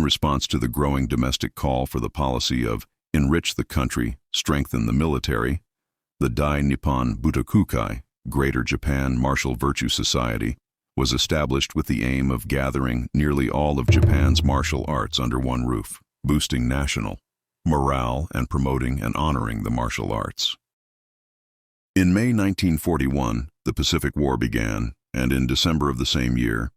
response to the growing domestic call for the policy of enrich the country, strengthen the military, the Dai Nippon Butokukai, Greater Japan Martial Virtue Society, was established with the aim of gathering nearly all of Japan's martial arts under one roof, boosting national morale and promoting and honoring the martial arts. In May 1941, the Pacific War began, and in December of the same year,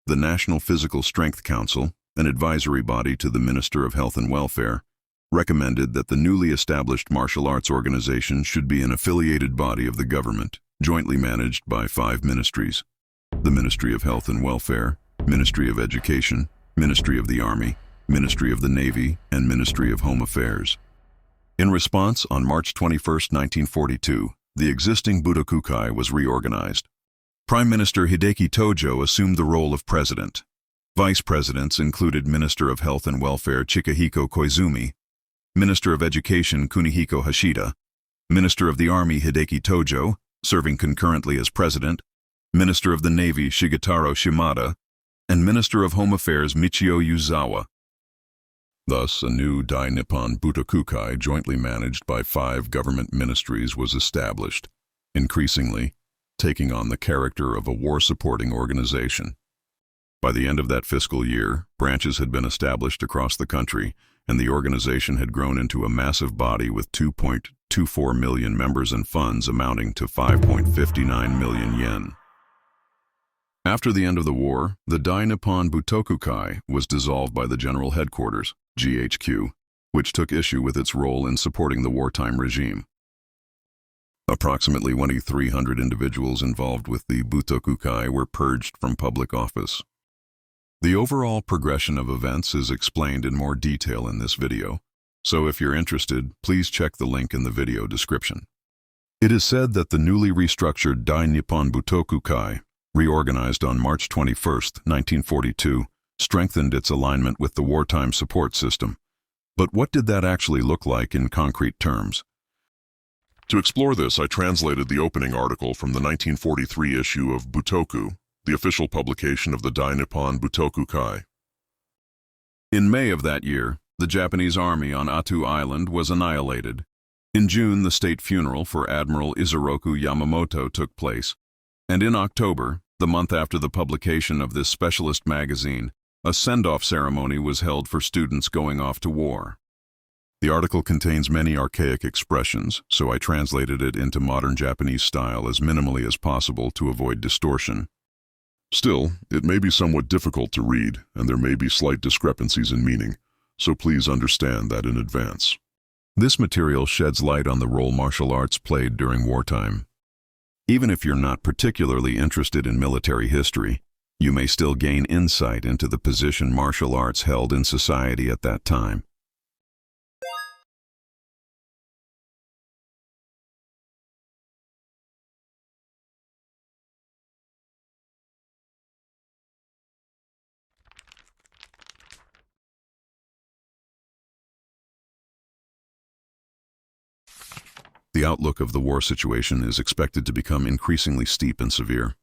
the National Physical Strength Council, an advisory body to the Minister of Health and Welfare, recommended that the newly established martial arts organization should be an affiliated body of the government, jointly managed by 5 ministries: the Ministry of Health and Welfare, Ministry of Education, Ministry of the Army, Ministry of the Navy, and Ministry of Home Affairs. In response, on March 21, 1942, the existing Butokukai was reorganized. Prime Minister Hideki Tojo assumed the role of president. Vice presidents included Minister of Health and Welfare Chikahiko Koizumi, Minister of Education Kunihiko Hashida, Minister of the Army Hideki Tojo, serving concurrently as president, Minister of the Navy Shigetaro Shimada, and Minister of Home Affairs Michio Yuzawa. Thus, a new Dai Nippon Butokukai jointly managed by 5 government ministries was established, increasingly taking on the character of a war-supporting organization. By the end of that fiscal year, branches had been established across the country, and the organization had grown into a massive body with 2.24 million members and funds amounting to 5.59 million yen. After the end of the war, the Dai Nippon Butokukai was dissolved by the General Headquarters, GHQ, which took issue with its role in supporting the wartime regime. Approximately 2,300 individuals involved with the Butokukai were purged from public office. The overall progression of events is explained in more detail in this video, so if you're interested, please check the link in the video description. It is said that the newly restructured Dai Nippon Butokukai, reorganized on March 21, 1942, strengthened its alignment with the wartime support system. But what did that actually look like in concrete terms? To explore this, I translated the opening article from the 1943 issue of Butoku, the official publication of the Dai Nippon Butokukai. In May of that year, the Japanese army on Attu Island was annihilated. In June, the state funeral for Admiral Isoroku Yamamoto took place, and in October, the month after the publication of this specialist magazine, a send-off ceremony was held for students going off to war. The article contains many archaic expressions, so I translated it into modern Japanese style as minimally as possible to avoid distortion. Still, it may be somewhat difficult to read, and there may be slight discrepancies in meaning, so please understand that in advance. This material sheds light on the role martial arts played during wartime. Even if you're not particularly interested in military history, you may still gain insight into the position martial arts held in society at that time. The outlook of the war situation is expected to become increasingly steep and severe.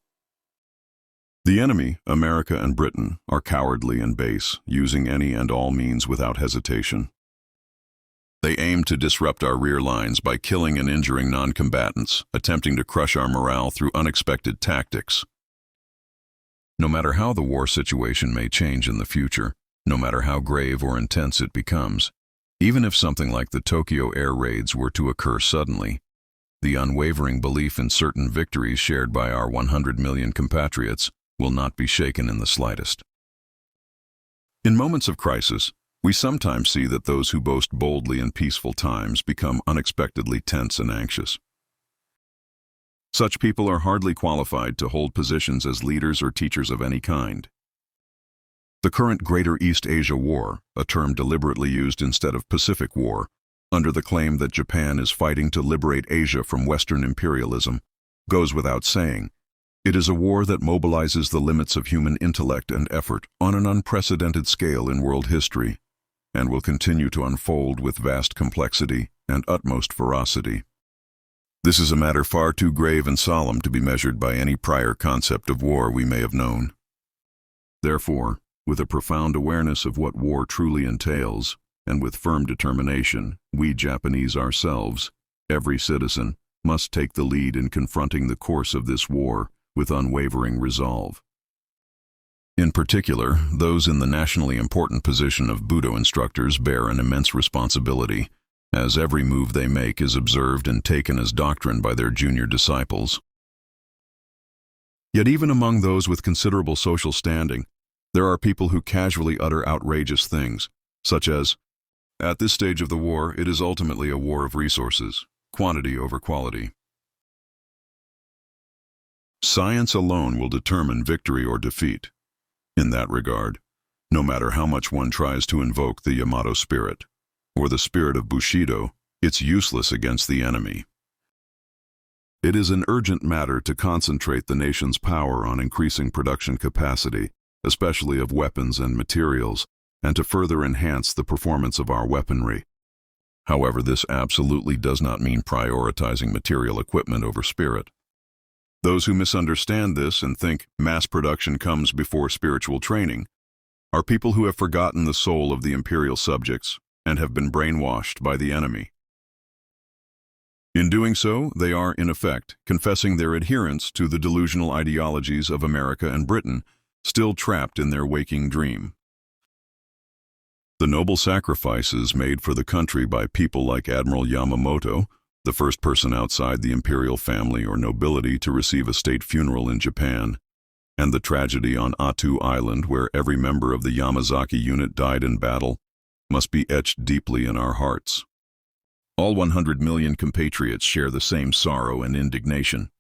The enemy, America and Britain, are cowardly and base, using any and all means without hesitation. They aim to disrupt our rear lines by killing and injuring non-combatants, attempting to crush our morale through unexpected tactics. No matter how the war situation may change in the future, no matter how grave or intense it becomes, even if something like the Tokyo air raids were to occur suddenly, the unwavering belief in certain victories shared by our 100 million compatriots will not be shaken in the slightest. In moments of crisis, we sometimes see that those who boast boldly in peaceful times become unexpectedly tense and anxious. Such people are hardly qualified to hold positions as leaders or teachers of any kind. The current Greater East Asia War, a term deliberately used instead of Pacific War, under the claim that Japan is fighting to liberate Asia from Western imperialism, goes without saying. It is a war that mobilizes the limits of human intellect and effort on an unprecedented scale in world history, and will continue to unfold with vast complexity and utmost ferocity. This is a matter far too grave and solemn to be measured by any prior concept of war we may have known. Therefore, With a profound awareness of what war truly entails, and with firm determination, we Japanese ourselves, every citizen, must take the lead in confronting the course of this war with unwavering resolve. In particular, those in the nationally important position of budō instructors bear an immense responsibility, as every move they make is observed and taken as doctrine by their junior disciples. Yet even among those with considerable social standing, there are people who casually utter outrageous things, such as, "At this stage of the war, it is ultimately a war of resources, quantity over quality. Science alone will determine victory or defeat. In that regard, no matter how much one tries to invoke the Yamato spirit, or the spirit of Bushido, it's useless against the enemy. It is an urgent matter to concentrate the nation's power on increasing production capacity, especially of weapons and materials, and to further enhance the performance of our weaponry. However, this absolutely does not mean prioritizing material equipment over spirit. Those who misunderstand this and think mass production comes before spiritual training are people who have forgotten the soul of the imperial subjects and have been brainwashed by the enemy. In doing so, they are, in effect, confessing their adherence to the delusional ideologies of America and Britain, still trapped in their waking dream. The noble sacrifices made for the country by people like Admiral Yamamoto, the first person outside the imperial family or nobility to receive a state funeral in Japan, and the tragedy on Attu Island where every member of the Yamazaki unit died in battle, must be etched deeply in our hearts. All 100 million compatriots share the same sorrow and indignation.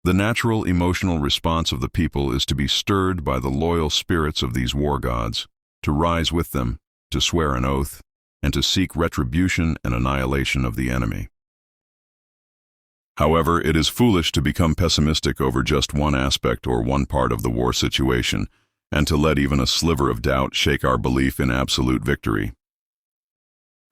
The natural emotional response of the people is to be stirred by the loyal spirits of these war gods, to rise with them, to swear an oath, and to seek retribution and annihilation of the enemy. However, it is foolish to become pessimistic over just one aspect or one part of the war situation, and to let even a sliver of doubt shake our belief in absolute victory.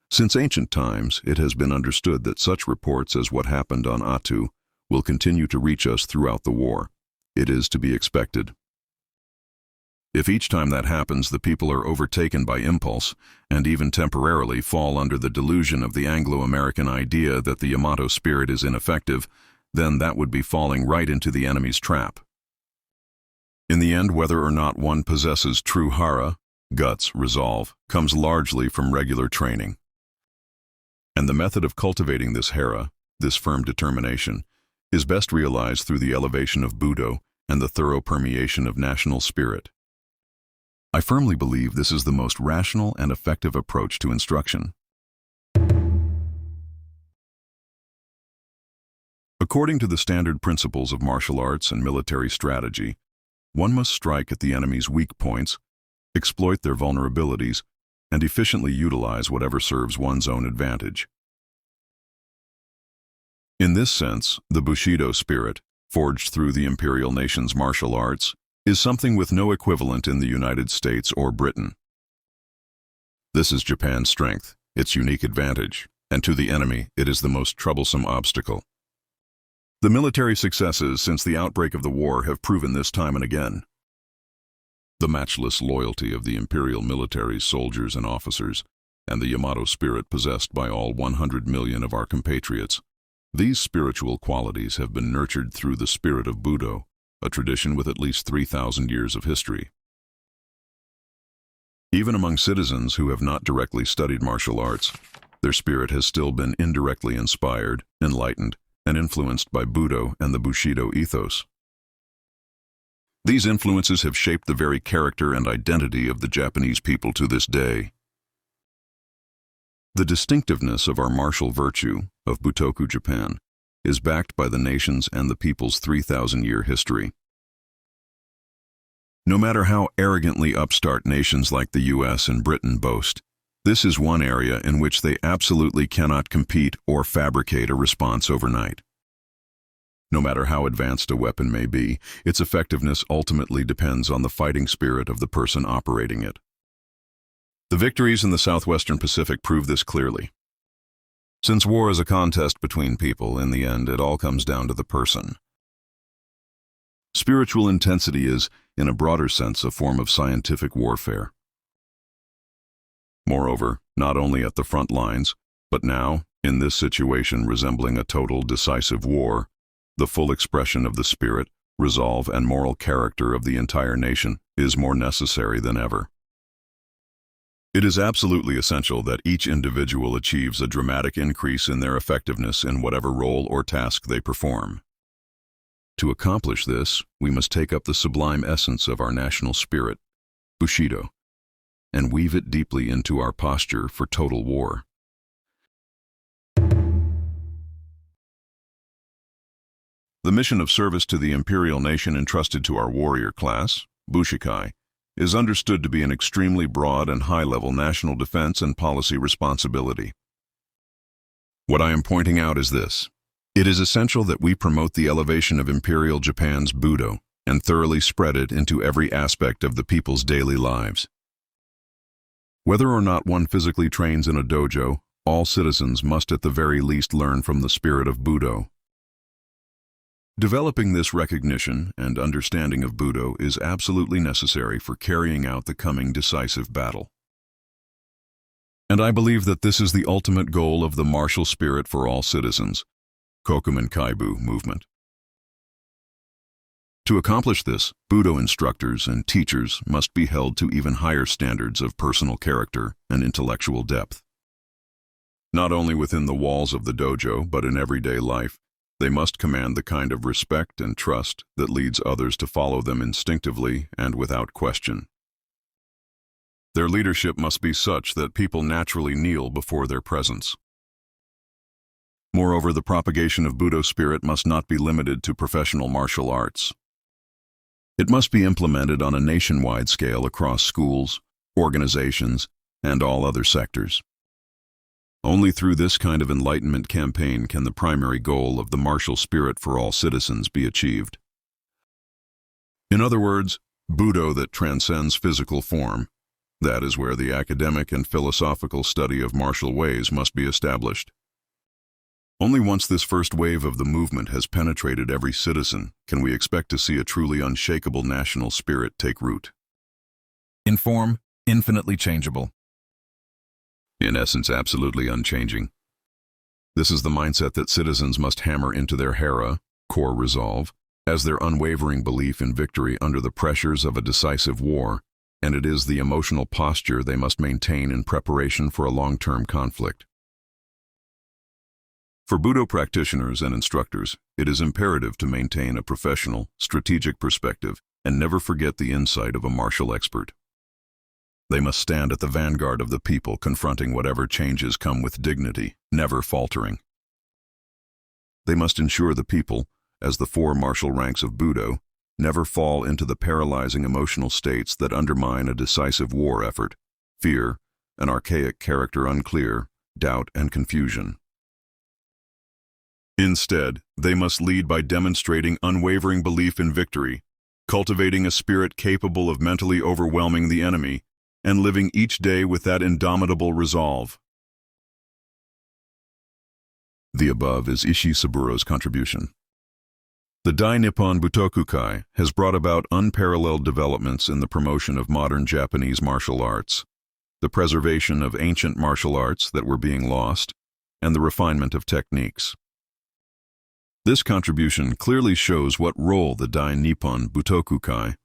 Since ancient times, it has been understood that such reports as what happened on Attu will continue to reach us throughout the war. It is to be expected. If each time that happens the people are overtaken by impulse, and even temporarily fall under the delusion of the Anglo-American idea that the Yamato spirit is ineffective, then that would be falling right into the enemy's trap. In the end, whether or not one possesses true hara, guts, resolve, comes largely from regular training. And the method of cultivating this hara, this firm determination, is best realized through the elevation of budō and the thorough permeation of national spirit. I firmly believe this is the most rational and effective approach to instruction. According to the standard principles of martial arts and military strategy, one must strike at the enemy's weak points, exploit their vulnerabilities, and efficiently utilize whatever serves one's own advantage. In this sense, the Bushido spirit, forged through the imperial nation's martial arts, is something with no equivalent in the United States or Britain. This is Japan's strength, its unique advantage, and to the enemy it is the most troublesome obstacle. The military successes since the outbreak of the war have proven this time and again. The matchless loyalty of the imperial military's soldiers and officers, and the Yamato spirit possessed by all 100 million of our compatriots. These spiritual qualities have been nurtured through the spirit of budō, a tradition with at least 3,000 years of history. Even among citizens who have not directly studied martial arts, their spirit has still been indirectly inspired, enlightened, and influenced by budō and the Bushido ethos. These influences have shaped the very character and identity of the Japanese people to this day. The distinctiveness of our martial virtue, of Butoku Japan, is backed by the nation's and the people's 3,000-year history. No matter how arrogantly upstart nations like the US and Britain boast, this is one area in which they absolutely cannot compete or fabricate a response overnight. No matter how advanced a weapon may be, its effectiveness ultimately depends on the fighting spirit of the person operating it. The victories in the Southwestern Pacific prove this clearly. Since war is a contest between people, in the end it all comes down to the person. Spiritual intensity is, in a broader sense, a form of scientific warfare. Moreover, not only at the front lines, but now, in this situation resembling a total decisive war, the full expression of the spirit, resolve, and moral character of the entire nation is more necessary than ever. It is absolutely essential that each individual achieves a dramatic increase in their effectiveness in whatever role or task they perform. To accomplish this, we must take up the sublime essence of our national spirit, Bushido, and weave it deeply into our posture for total war. The mission of service to the imperial nation entrusted to our warrior class, Bushikai, is understood to be an extremely broad and high-level national defense and policy responsibility. What I am pointing out is this. It is essential that we promote the elevation of Imperial Japan's budō and thoroughly spread it into every aspect of the people's daily lives. Whether or not one physically trains in a dojo, all citizens must at the very least learn from the spirit of budō. Developing this recognition and understanding of budō is absolutely necessary for carrying out the coming decisive battle. And I believe that this is the ultimate goal of the martial spirit for all citizens, Kokumen Kaibu movement. To accomplish this, budō instructors and teachers must be held to even higher standards of personal character and intellectual depth. Not only within the walls of the dojo, but in everyday life, they must command the kind of respect and trust that leads others to follow them instinctively and without question. Their leadership must be such that people naturally kneel before their presence. Moreover, the propagation of budō spirit must not be limited to professional martial arts. It must be implemented on a nationwide scale across schools, organizations, and all other sectors. Only through this kind of enlightenment campaign can the primary goal of the martial spirit for all citizens be achieved. In other words, budō that transcends physical form. That is where the academic and philosophical study of martial ways must be established. Only once this first wave of the movement has penetrated every citizen can we expect to see a truly unshakable national spirit take root. In form, infinitely changeable. In essence, absolutely unchanging. This is the mindset that citizens must hammer into their hara, core resolve, as their unwavering belief in victory under the pressures of a decisive war, and it is the emotional posture they must maintain in preparation for a long-term conflict. For budō practitioners and instructors, it is imperative to maintain a professional, strategic perspective and never forget the insight of a martial expert. They must stand at the vanguard of the people, confronting whatever changes come with dignity, never faltering. They must ensure the people, as the four martial ranks of budō, never fall into the paralyzing emotional states that undermine a decisive war effort, fear, an archaic character unclear, doubt, and confusion. Instead, they must lead by demonstrating unwavering belief in victory, cultivating a spirit capable of mentally overwhelming the enemy, and living each day with that indomitable resolve. The above is Ishii Saburo's contribution. The Dai Nippon Butokukai has brought about unparalleled developments in the promotion of modern Japanese martial arts, the preservation of ancient martial arts that were being lost, and the refinement of techniques. This contribution clearly shows what role the Dai Nippon Butokukai,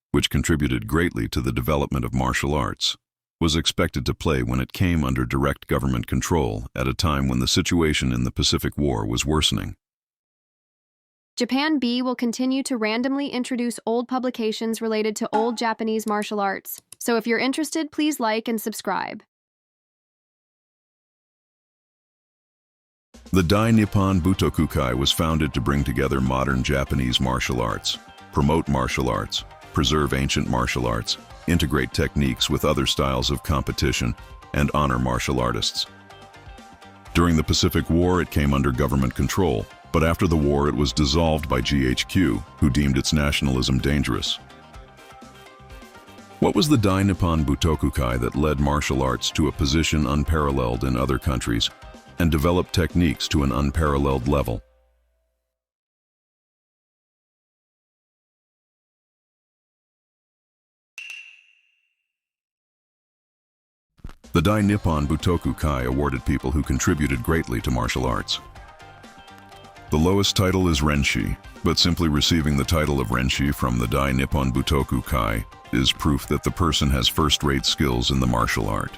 which contributed greatly to the development of martial arts, was expected to play when it came under direct government control at a time when the situation in the Pacific War was worsening. Japan B will continue to randomly introduce old publications related to old Japanese martial arts, so if you're interested, please like and subscribe. The Dai Nippon Butokukai was founded to bring together modern Japanese martial arts, promote martial arts, preserve ancient martial arts, integrate techniques with other styles of competition, and honor martial artists. During the Pacific War, it came under government control, but after the war it was dissolved by GHQ, who deemed its nationalism dangerous. What was the Dai Nippon Butokukai that led martial arts to a position unparalleled in other countries and developed techniques to an unparalleled level? The Dai Nippon Butokukai awarded people who contributed greatly to martial arts. The lowest title is Renshi, but simply receiving the title of Renshi from the Dai Nippon Butokukai is proof that the person has first-rate skills in the martial art.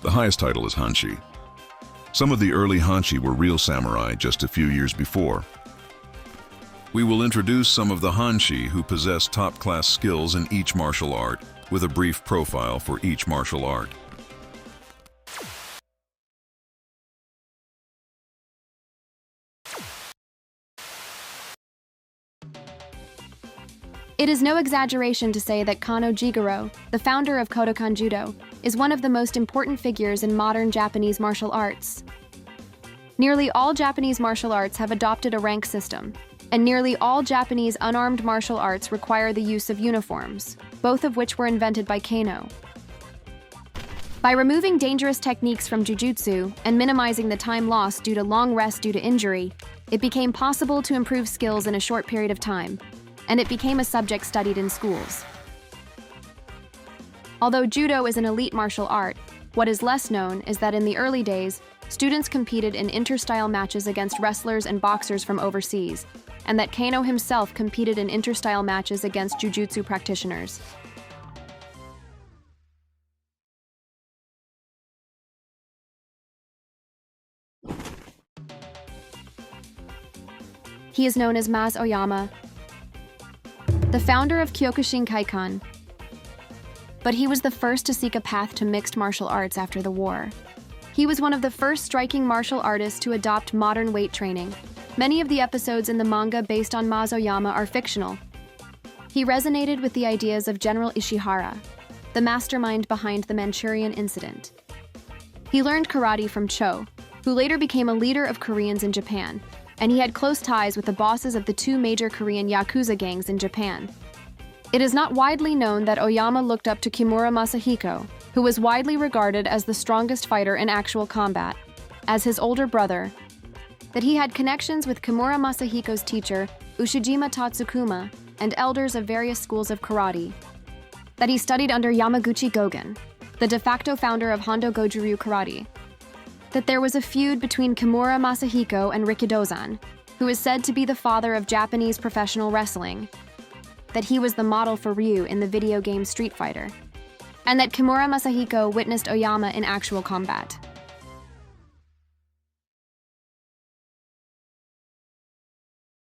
The highest title is Hanshi. Some of the early Hanshi were real samurai just a few years before. We will introduce some of the Hanshi who possess top-class skills in each martial art, with a brief profile for each martial art. It is no exaggeration to say that Kano Jigoro, the founder of Kodokan Judo, is one of the most important figures in modern Japanese martial arts. Nearly all Japanese martial arts have adopted a rank system, and nearly all Japanese unarmed martial arts require the use of uniforms, both of which were invented by Kano. By removing dangerous techniques from jujutsu and minimizing the time lost due to long rest due to injury, it became possible to improve skills in a short period of time, and it became a subject studied in schools. Although judo is an elite martial art, what is less known is that in the early days, students competed in inter-style matches against wrestlers and boxers from overseas, and that Kano himself competed in inter-style matches against jujutsu practitioners. He is known as Mas Oyama, the founder of Kyokushin Kaikan, but he was the first to seek a path to mixed martial arts after the war. He was one of the first striking martial artists to adopt modern weight training. Many of the episodes in the manga based on Mas Oyama are fictional. He resonated with the ideas of General Ishihara, the mastermind behind the Manchurian incident. He learned karate from Cho, who later became a leader of Koreans in Japan, and he had close ties with the bosses of the two major Korean Yakuza gangs in Japan. It is not widely known that Oyama looked up to Kimura Masahiko, who was widely regarded as the strongest fighter in actual combat, as his older brother, that he had connections with Kimura Masahiko's teacher, Ushijima Tatsukuma, and elders of various schools of karate, that he studied under Yamaguchi Gogen, the de facto founder of Hondo Goju-ryu Karate, that there was a feud between Kimura Masahiko and Rikidozan, who is said to be the father of Japanese professional wrestling, that he was the model for Ryu in the video game Street Fighter, and that Kimura Masahiko witnessed Oyama in actual combat.